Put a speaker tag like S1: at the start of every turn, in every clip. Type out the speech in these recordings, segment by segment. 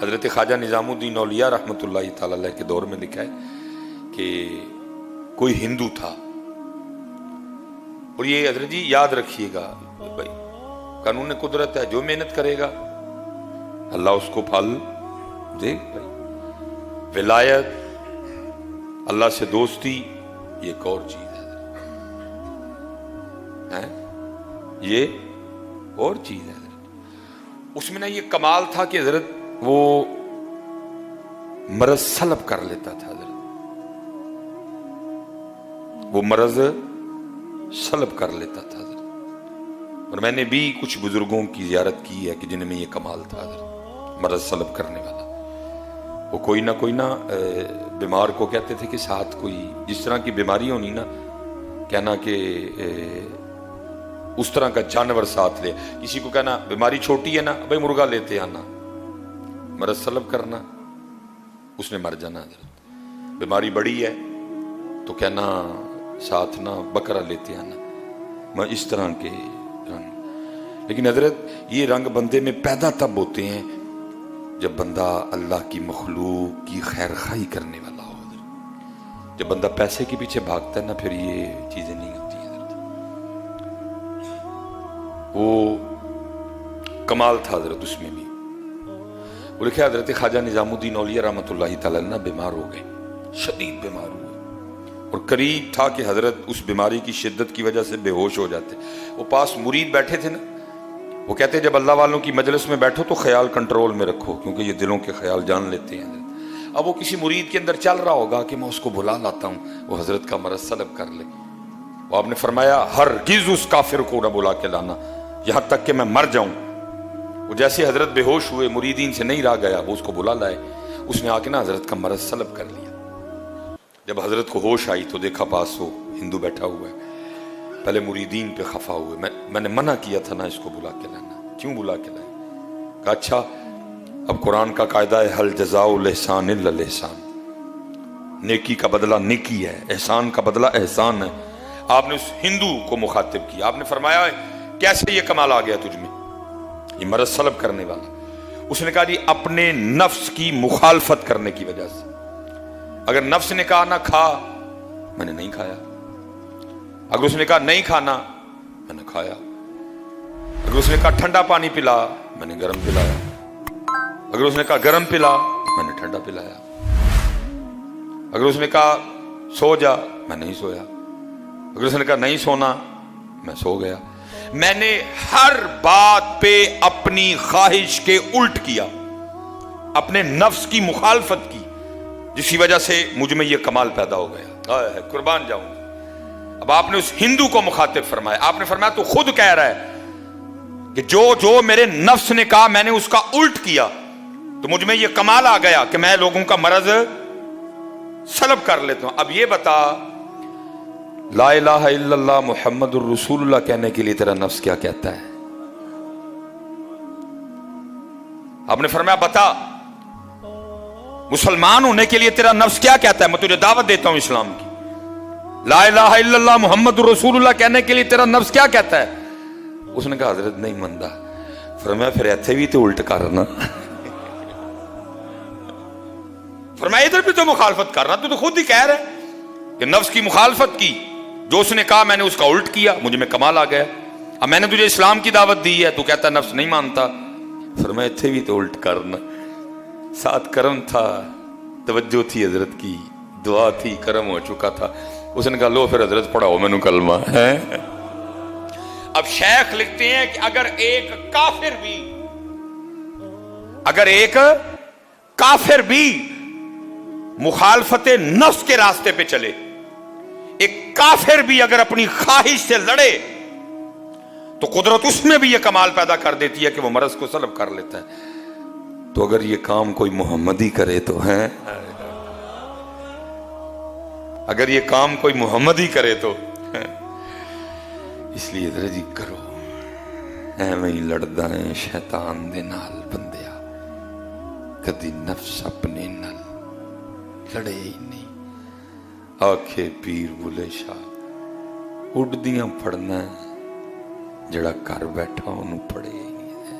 S1: حضرت خواجہ نظام الدین اولیاء رحمۃ اللہ تعالی علیہ کے دور میں لکھا ہے کہ کوئی ہندو تھا، اور یہ حضرت جی یاد رکھیے گا بھائی، قانون قدرت ہے، جو محنت کرے گا اللہ اس کو پھل دے بھائی۔ ولایت، اللہ سے دوستی، یہ ایک اور چیز ہے، یہ اور چیز ہے۔ اس میں نا یہ کمال تھا کہ حضرت وہ مرض سلب کر لیتا تھا، حضرت وہ مرض سلب کر لیتا تھا حضرت۔ اور میں نے بھی کچھ بزرگوں کی زیارت کی ہے کہ جن میں یہ کمال تھا حضرت، مرض سلب کرنے والا۔ وہ کوئی نہ بیمار کو کہتے تھے کہ ساتھ کوئی جس طرح کی بیماری ہونی نا، کہنا کہ اس طرح کا جانور ساتھ لے۔ کسی کو کہنا بیماری چھوٹی ہے نا بھائی مرغا لیتے آنا، مرض سلب کرنا، اس نے مر جانا حضرت۔ بیماری بڑی ہے تو کہنا ساتھ نہ بکرا لیتے آنا، میں اس طرح کے رنگ۔ لیکن حضرت یہ رنگ بندے میں پیدا تب ہوتے ہیں جب بندہ اللہ کی مخلوق کی خیر خواہی کرنے والا ہو حضرت۔ جب بندہ پیسے کے پیچھے بھاگتا ہے نا، پھر یہ چیزیں نہیں ہوتی حضرت۔ وہ کمال تھا حضرت اس میں بھی۔ وہ لکھا حضرت خواجہ نظام الدین اولیاء رحمۃ اللہ تعالی عنہ بیمار ہو گئے، شدید بیمار ہوئے، اور قریب تھا کہ حضرت اس بیماری کی شدت کی وجہ سے بے ہوش ہو جاتے۔ وہ پاس مرید بیٹھے تھے نا، وہ کہتے جب اللہ والوں کی مجلس میں بیٹھو تو خیال کنٹرول میں رکھو، کیونکہ یہ دلوں کے خیال جان لیتے ہیں حضرت۔ اب وہ کسی مرید کے اندر چل رہا ہوگا کہ میں اس کو بلا لاتا ہوں، وہ حضرت کا مرض سلب کر لے۔ وہ آپ نے فرمایا ہرگز اس کافر کو نہ بلا کے لانا یہاں تک کہ میں مر جاؤں۔ وہ جیسے حضرت بے ہوش ہوئے، مریدین سے نہیں رہا گیا، وہ اس کو بلا لائے۔ اس نے آ کے نا حضرت کا مرض سلب کر لیا۔ جب حضرت کو ہوش آئی تو دیکھا پاس وہ ہندو بیٹھا ہوا ہے۔ پہلے مریدین پہ خفا ہوئے، میں نے منع کیا تھا نا اس کو بلا کے لانا، کیوں بلا کے لائے؟ کہا اچھا اب قرآن کا قاعدہ ہے حل جزاء الاحسان الا الاحسان، نیکی کا بدلہ نیکی ہے، احسان کا بدلہ احسان ہے۔ آپ نے اس ہندو کو مخاطب کیا، آپ نے فرمایا کیسے یہ کمال آ گیا تجھ میں، یہ مرض سلب کرنے والا؟ اس نے کہا جی اپنے نفس کی مخالفت کرنے کی وجہ سے۔ اگر نفس نے کہا نہ کھا، میں نے نہیں کھایا۔ اگر اس نے کہا نہیں کھانا، میں نے کھایا۔ اگر اس نے کہا ٹھنڈا پانی پلا، میں نے گرم پلایا۔ اگر اس نے کہا گرم پلا، میں نے ٹھنڈا پلایا۔ اگر اس نے کہا سو جا، میں نہیں سویا۔ اگر اس نے کہا نہیں سونا، میں سو گیا۔ میں نے ہر بات پہ اپنی خواہش کے الٹ کیا، اپنے نفس کی مخالفت کی، جس کی وجہ سے مجھ میں یہ کمال پیدا ہو گیا۔ قربان جاؤں۔ اب آپ نے اس ہندو کو مخاطب فرمایا، آپ نے فرمایا تو خود کہہ رہا ہے کہ جو میرے نفس نے کہا میں نے اس کا الٹ کیا، تو مجھ میں یہ کمال آ گیا کہ میں لوگوں کا مرض سلب کر لیتا ہوں۔ اب یہ بتا لا الہ الا اللہ محمد الرسول اللہ کہنے کے لیے تیرا نفس کیا کہتا ہے؟ آپ نے فرمایا بتا مسلمان ہونے کے لیے تیرا نفس کیا کہتا ہے؟ میں تجھے دعوت دیتا ہوں اسلام کی۔ لا الہ الا اللہ محمد الرسول اللہ کہنے کے لیے تیرا نفس کیا کہتا ہے؟ اس نے کہا حضرت نہیں مندا۔ فرمایا پھر ایتھے بھی تو الٹ کرنا، فرمایا ادھر بھی تو مخالفت کرنا، تو خود ہی کہہ رہا ہے کہ نفس کی مخالفت کی، جو اس نے کہا میں نے اس کا الٹ کیا، مجھے میں کمال آ گیا۔ اب میں نے تجھے اسلام کی دعوت دی ہے، تو کہتا ہے نفس نہیں مانتا۔ فرمایا ایتھے بھی تو الٹ کرنا۔ ساتھ کرم تھا، توجہ تھی حضرت کی، دعا تھی، کرم ہو چکا تھا۔ اس نے کہا لو پھر حضرت پڑھاؤ میں نے کلمہ ہے۔ اب شیخ لکھتے ہیں کہ اگر ایک کافر بھی مخالفت نفس کے راستے پہ چلے، ایک کافر بھی اگر اپنی خواہش سے لڑے، تو قدرت اس میں بھی یہ کمال پیدا کر دیتی ہے کہ وہ مرض کو سلب کر لیتا ہے۔ تو اگر یہ کام کوئی محمدی کرے تو ہے، اگر یہ کام کوئی محمدی کرے تو ہے۔ اس لیے حضرت جی کرو ایویں ہی لڑدا ہے شیطان دے نال بندیا، کدی نفس اپنے نال لڑے ہی نہیں۔ آکھے پیر بلے شاہ اڈدیاں پڑھنا ہے، جڑا گھر بیٹھا انہوں پڑھے ہی نہیں ہے۔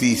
S1: 30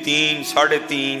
S1: 3, 3:30